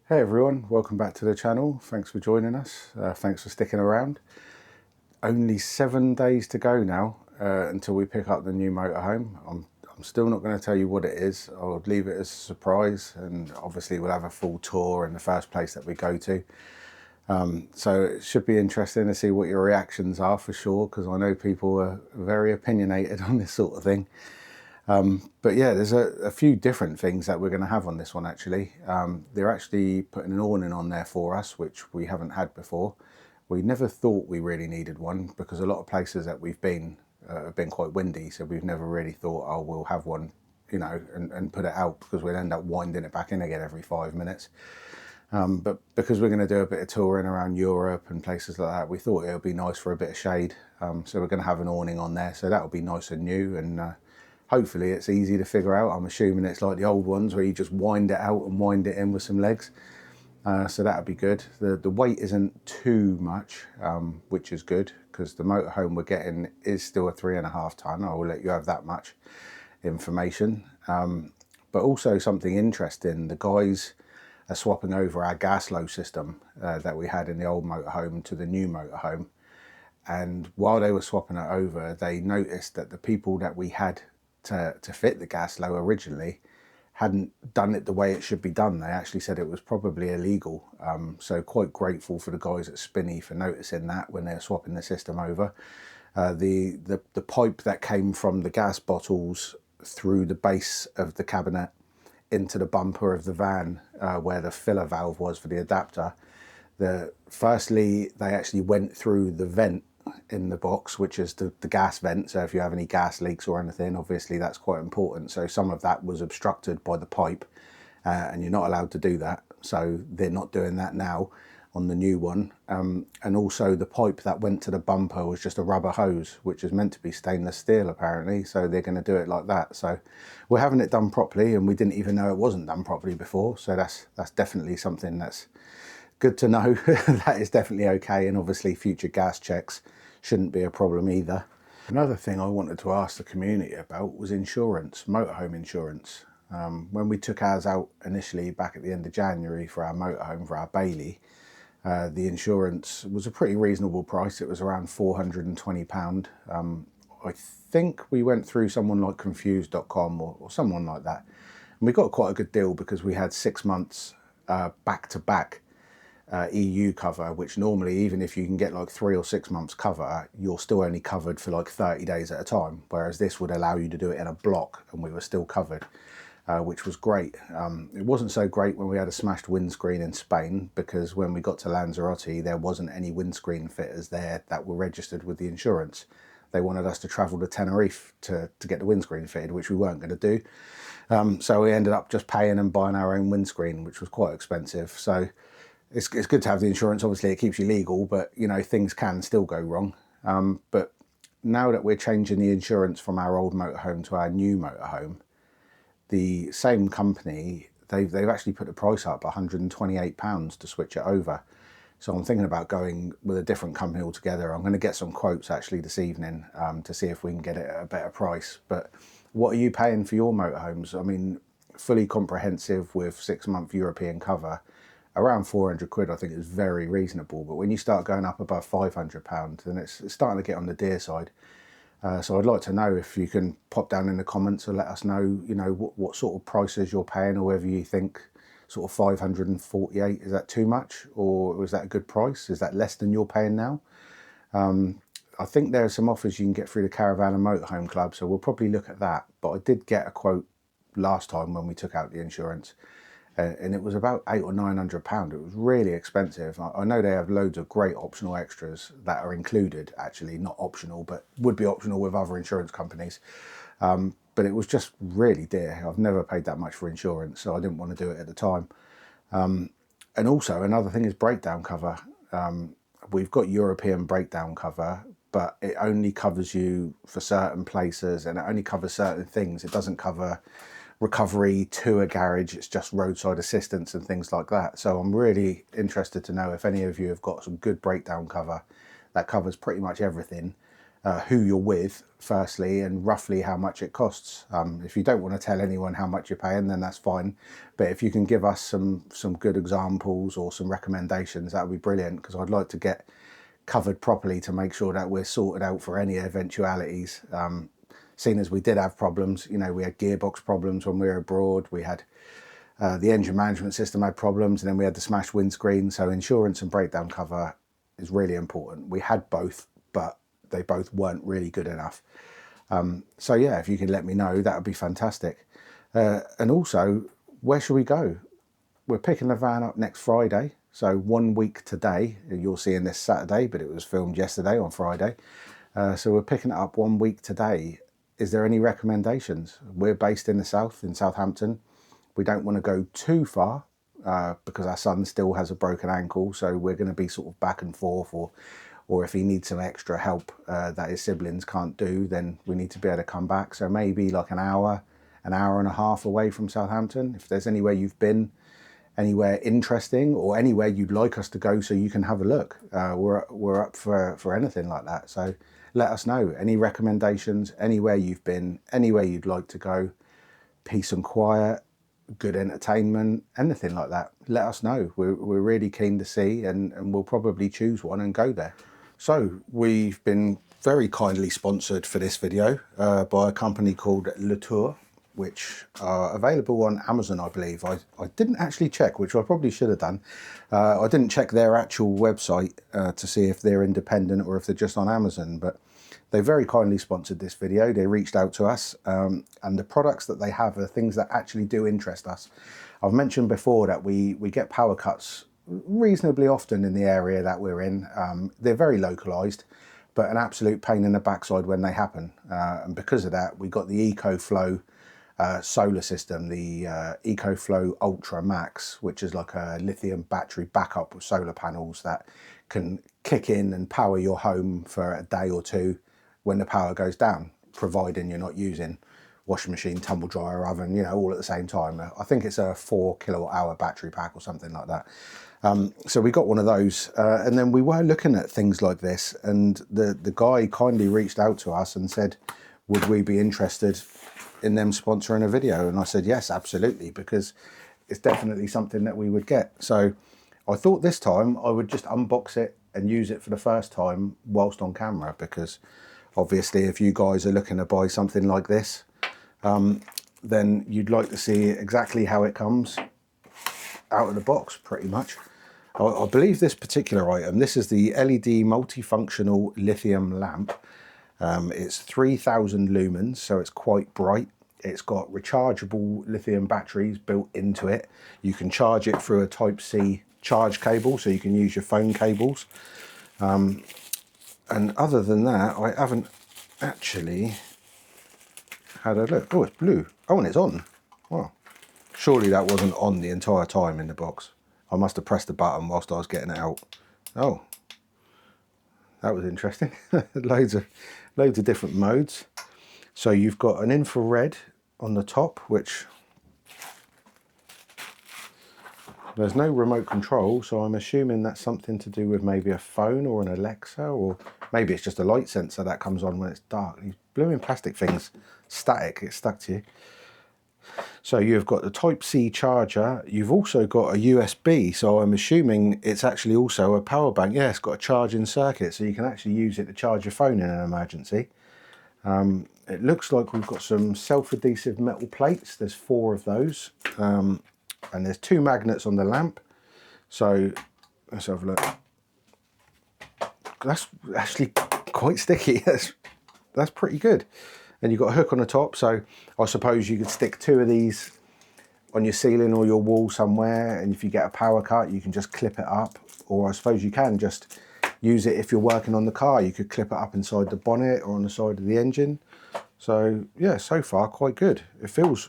Hey everyone, welcome back to the channel. Thanks for joining us. Thanks for sticking around. Only 7 days to go now until we pick up the new motorhome. I'm still not going to tell you what it is. I'll leave it as a surprise, and obviously we'll have a full tour in the first place that we go to. So it should be interesting to see what your reactions are for sure, because I know people are very opinionated on this sort of thing. But yeah, there's a few different things that we're going to have on this one actually. They're actually putting an awning on there for us, which we haven't had before. We never thought we really needed one because a lot of places that we've been have been quite windy, so we've never really thought, oh, we'll have one, and put it out, because we'd end up winding it back in again every 5 minutes. But because we're going to do a bit of touring around Europe and places like that, we thought it would be nice for a bit of shade. So we're going to have an awning on there, so that'll be nice and new, and hopefully it's easy to figure out. I'm assuming it's like the old ones where you just wind it out and wind it in with some legs. So that'll be good. The weight isn't too much, which is good, because the motorhome we're getting is still a 3.5 tonne. I will let you have that much information. But also something interesting, the guys are swapping over our gas low system that we had in the old motorhome to the new motorhome. And while they were swapping it over, they noticed that the people that we had to fit the gas low originally hadn't done it the way it should be done. They actually said it was probably illegal. So quite grateful for the guys at Spinney for noticing that when they were swapping the system over. The pipe that came from the gas bottles through the base of the cabinet into the bumper of the van, where the filler valve was for the adapter, firstly they actually went through the vent in the box, which is the gas vent. So if you have any gas leaks or anything, obviously that's quite important. So some of that was obstructed by the pipe, and you're not allowed to do that. So they're not doing that now on the new one. And also the pipe that went to the bumper was just a rubber hose, which is meant to be stainless steel apparently. So they're going to do it like that. So we're having it done properly, and we didn't even know it wasn't done properly before. So that's definitely something that's good to know. That is definitely okay, and obviously future gas checks shouldn't be a problem either. Another thing I wanted to ask the community about was insurance, motorhome insurance. When we took ours out initially back at the end of January for our motorhome, for our Bailey, the insurance was a pretty reasonable price. It was around £420. I think we went through someone like confused.com or someone like that, and we got quite a good deal because we had 6 months back to back EU cover, which normally, even if you can get like 3 or 6 months cover, you're still only covered for like 30 days at a time, whereas this would allow you to do it in a block and we were still covered, which was great. It wasn't so great when we had a smashed windscreen in Spain, because when we got to Lanzarote there wasn't any windscreen fitters there that were registered with the insurance. They wanted us to travel to Tenerife to get the windscreen fitted, which we weren't going to do. So we ended up just paying and buying our own windscreen, which was quite expensive. So it's good to have the insurance. Obviously it keeps you legal, but things can still go wrong. But now that we're changing the insurance from our old motorhome to our new motorhome, the same company, they've actually put the price up £128 to switch it over. So I'm thinking about going with a different company altogether. I'm going to get some quotes actually this evening to see if we can get it at a better price. But what are you paying for your motorhomes? I mean, fully comprehensive with 6-month European cover, around 400 quid I think is very reasonable. But when you start going up above £500, then it's starting to get on the dear side. So I'd like to know if you can pop down in the comments and let us know, what sort of prices you're paying, or whether you think sort of 548, is that too much, or was that a good price? Is that less than you're paying now? I think there are some offers you can get through the Caravan and Motorhome Club, so we'll probably look at that. But I did get a quote last time when we took out the insurance, and it was about £800 or £900. It was really expensive. I know they have loads of great optional extras that are included, actually not optional, but would be optional with other insurance companies. But it was just really dear. I've never paid that much for insurance, so I didn't want to do it at the time. And also another thing is breakdown cover. We've got European breakdown cover, but it only covers you for certain places, and it only covers certain things. It doesn't cover recovery to a garage. It's just roadside assistance and things like that. So I'm really interested to know if any of you have got some good breakdown cover that covers pretty much everything, who you're with firstly, and roughly how much it costs. If you don't want to tell anyone how much you're paying, then that's fine, but if you can give us some good examples or some recommendations, that would be brilliant, because I'd like to get covered properly to make sure that we're sorted out for any eventualities. Seeing as we did have problems, you know, we had gearbox problems when we were abroad, we had the engine management system had problems, and then we had the smashed windscreen. So insurance and breakdown cover is really important. We had both, but they both weren't really good enough. So yeah, if you could let me know, that would be fantastic. And also, where should we go? We're picking the van up next Friday, so 1 week today. You're seeing this Saturday, but it was filmed yesterday on Friday. So we're picking it up 1 week today. Is there any recommendations? We're based in the south, in Southampton. We don't want to go too far because our son still has a broken ankle, so we're going to be sort of back and forth, or if he needs some extra help that his siblings can't do, then we need to be able to come back. So maybe like an hour and a half away from Southampton. If there's anywhere you've been, anywhere interesting, or anywhere you'd like us to go so you can have a look, we're up for anything like that. So let us know. Any recommendations, anywhere you've been, anywhere you'd like to go, peace and quiet, good entertainment, anything like that, let us know. We're really keen to see, and we'll probably choose one and go there. So we've been very kindly sponsored for this video by a company called Latour, which are available on Amazon, I believe. I didn't actually check, which I probably should have done. I didn't check their actual website to see if they're independent or if they're just on Amazon, but they very kindly sponsored this video. They reached out to us, and the products that they have are things that actually do interest us. I've mentioned before that we get power cuts reasonably often in the area that we're in. They're very localized, but an absolute pain in the backside when they happen. And because of that, we got the EcoFlow solar system, the EcoFlow Ultra Max, which is like a lithium battery backup with solar panels that can kick in and power your home for a day or two when the power goes down, providing you're not using washing machine, tumble dryer, oven, you know, all at the same time. I think it's a 4 kilowatt hour battery pack or something like that. So we got one of those, and then we were looking at things like this, and the guy kindly reached out to us and said, would we be interested in them sponsoring a video? And I said, yes, absolutely, because it's definitely something that we would get. So I thought this time I would just unbox it and use it for the first time whilst on camera, because obviously if you guys are looking to buy something like this, then you'd like to see exactly how it comes out of the box, pretty much. I believe this particular item, this is the LED multifunctional lithium lamp. It's 3000 lumens, so it's quite bright. It's got rechargeable lithium batteries built into it. You can charge it through a Type-C charge cable, so you can use your phone cables. And other than that, I haven't actually had a look. Oh, it's blue. Oh, and it's on. Wow. Surely that wasn't on the entire time in the box. I must have pressed the button whilst I was getting it out. Oh, that was interesting. loads of different modes. So you've got an infrared on the top, which there's no remote control, so I'm assuming that's something to do with maybe a phone or an Alexa, or maybe it's just a light sensor that comes on when it's dark. These blooming plastic things, static, it's stuck to you. So you've got the Type-C charger. You've also got a USB, so I'm assuming it's actually also a power bank. Yeah, it's got a charging circuit, so you can actually use it to charge your phone in an emergency. It looks like we've got some self-adhesive metal plates. There's 4 of those, and there's 2 magnets on the lamp. So let's have a look. That's actually quite sticky. That's pretty good. And you've got a hook on the top, so I suppose you could stick 2 of these on your ceiling or your wall somewhere, and if you get a power cut, you can just clip it up. Or I suppose you can just use it if you're working on the car. You could clip it up inside the bonnet or on the side of the engine. So yeah, so far quite good. It feels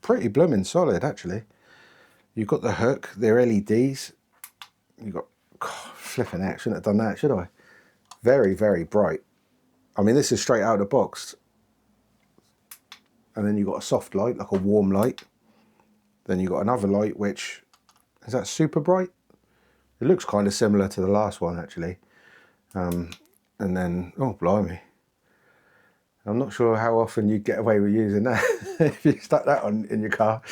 pretty blooming solid, actually. You've got the hook, they're LEDs. You've got, flipping heck, shouldn't have done that, should I? Very, very bright. I mean, this is straight out of the box. And then you've got a soft light, like a warm light. Then you've got another light, which, is that super bright? It looks kind of similar to the last one, actually. and then, oh blimey, I'm not sure how often you get away with using that if you stuck that on in your car,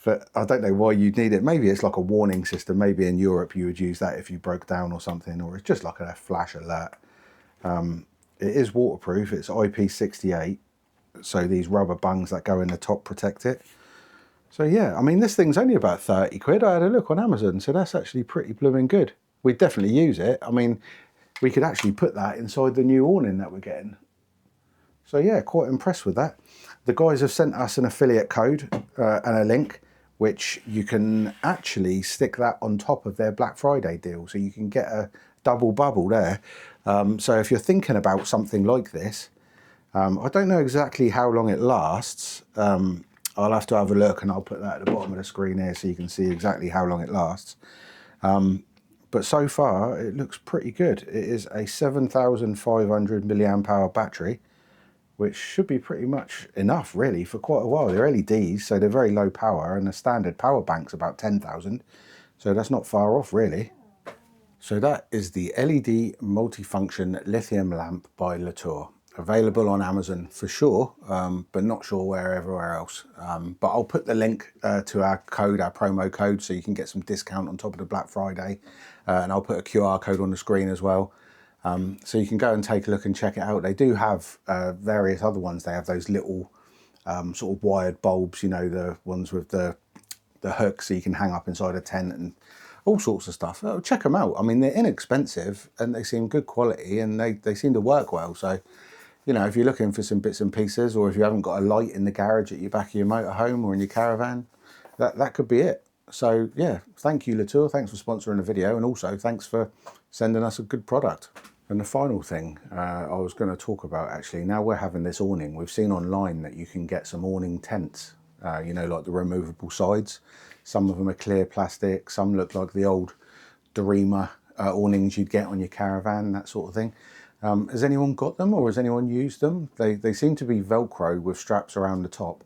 but I don't know why you'd need it. Maybe it's like a warning system. Maybe in Europe you would use that if you broke down or something, or it's just like a flash alert. It is waterproof, it's IP68, so these rubber bungs that go in the top protect it. So yeah, I mean, this thing's only about 30 quid. I had a look on Amazon, so that's actually pretty blooming good. We'd definitely use it. I mean, we could actually put that inside the new awning that we're getting. So yeah, quite impressed with that. The guys have sent us an affiliate code and a link, which you can actually stick that on top of their Black Friday deal. So you can get a double bubble there. So if you're thinking about something like this, I don't know exactly how long it lasts. I'll have to have a look, and I'll put that at the bottom of the screen here so you can see exactly how long it lasts. But so far, it looks pretty good. It is a 7,500 milliamp hour battery, which should be pretty much enough really for quite a while. They're LEDs, so they're very low power, and the standard power bank's about 10,000. So that's not far off really. So that is the LED multifunction lithium lamp by Latour. Available on Amazon for sure, but not sure where everywhere else. But I'll put the link to our code, our promo code, so you can get some discount on top of the Black Friday. And I'll put a QR code on the screen as well. So you can go and take a look and check it out. They do have various other ones. They have those little sort of wired bulbs, you know, the ones with the hook so you can hang up inside a tent and all sorts of stuff. Oh, check them out. I mean, they're inexpensive and they seem good quality, and they seem to work well. So, you know, if you're looking for some bits and pieces, or if you haven't got a light in the garage at your back of your motorhome or in your caravan, that could be it. So yeah, thank you Latour, thanks for sponsoring the video, and also thanks for sending us a good product. And the final thing I was going to talk about, actually, now we're having this awning, we've seen online that you can get some awning tents, you know, like the removable sides. Some of them are clear plastic, some look like the old Dreamer awnings you'd get on your caravan, that sort of thing. Has anyone got them, or has anyone used them? They seem to be Velcro with straps around the top.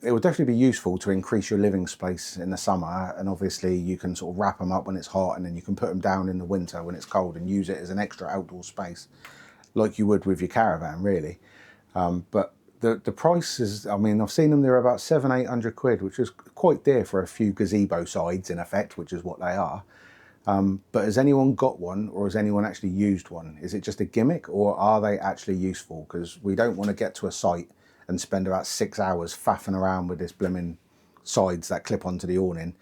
It would definitely be useful to increase your living space in the summer, and obviously you can sort of wrap them up when it's hot, and then you can put them down in the winter when it's cold and use it as an extra outdoor space, like you would with your caravan really. But the price is, I mean, I've seen them, they're about 700-800 quid, which is quite dear for a few gazebo sides in effect, which is what they are. But has anyone got one, or has anyone actually used one? Is it just a gimmick, or are they actually useful? Because we don't want to get to a site and spend about 6 hours faffing around with this blimmin' sides that clip onto the awning,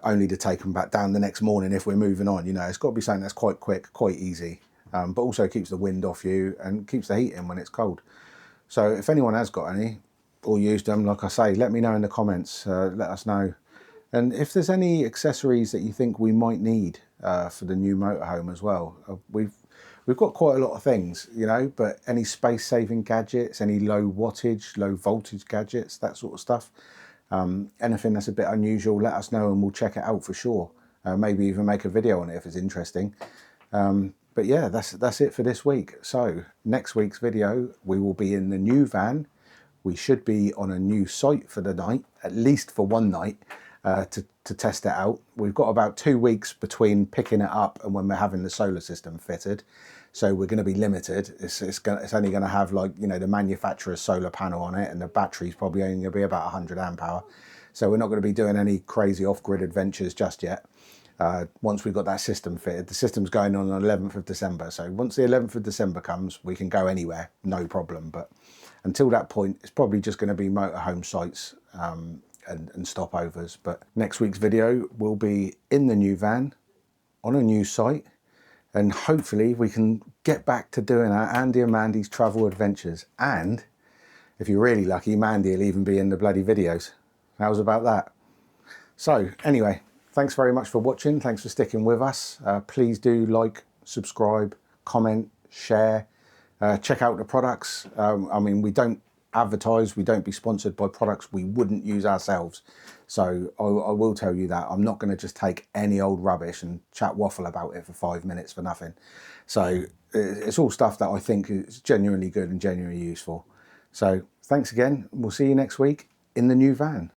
only to take them back down the next morning if we're moving on. You know, it's got to be something that's quite quick, quite easy, but also keeps the wind off you and keeps the heat in when it's cold. So if anyone has got any or used them, like I say, let me know in the comments, let us know. And if there's any accessories that you think we might need for the new motorhome as well. We've got quite a lot of things, you know, but any space-saving gadgets, any low wattage, low voltage gadgets, that sort of stuff. Anything that's a bit unusual, let us know and we'll check it out for sure. Maybe even make a video on it if it's interesting. But yeah, that's it for this week. So next week's video, we will be in the new van. We should be on a new site for the night, at least for one night, to test it out. We've got about 2 weeks between picking it up and when we're having the solar system fitted. So we're going to be limited. It's only going to have, like, you know, the manufacturer's solar panel on it, and the battery's probably only going to be about 100 amp hour. So we're not going to be doing any crazy off-grid adventures just yet. Once we've got that system fitted, the system's going on the 11th of December. So once the 11th of December comes, we can go anywhere, no problem. But until that point, it's probably just going to be motorhome sites and stopovers. But next week's video will be in the new van, on a new site, and hopefully we can get back to doing our Andy and Mandy's travel adventures. And if you're really lucky, Mandy will even be in the bloody videos. How's about that? So anyway, thanks very much for watching. Thanks for sticking with us. Please do like, subscribe, comment, share, check out the products. I mean, we don't advertise, we don't be sponsored by products we wouldn't use ourselves. So I will tell you that I'm not going to just take any old rubbish and chat waffle about it for 5 minutes for nothing. So it's all stuff that I think is genuinely good and genuinely useful. So thanks again. We'll see you next week in the new van.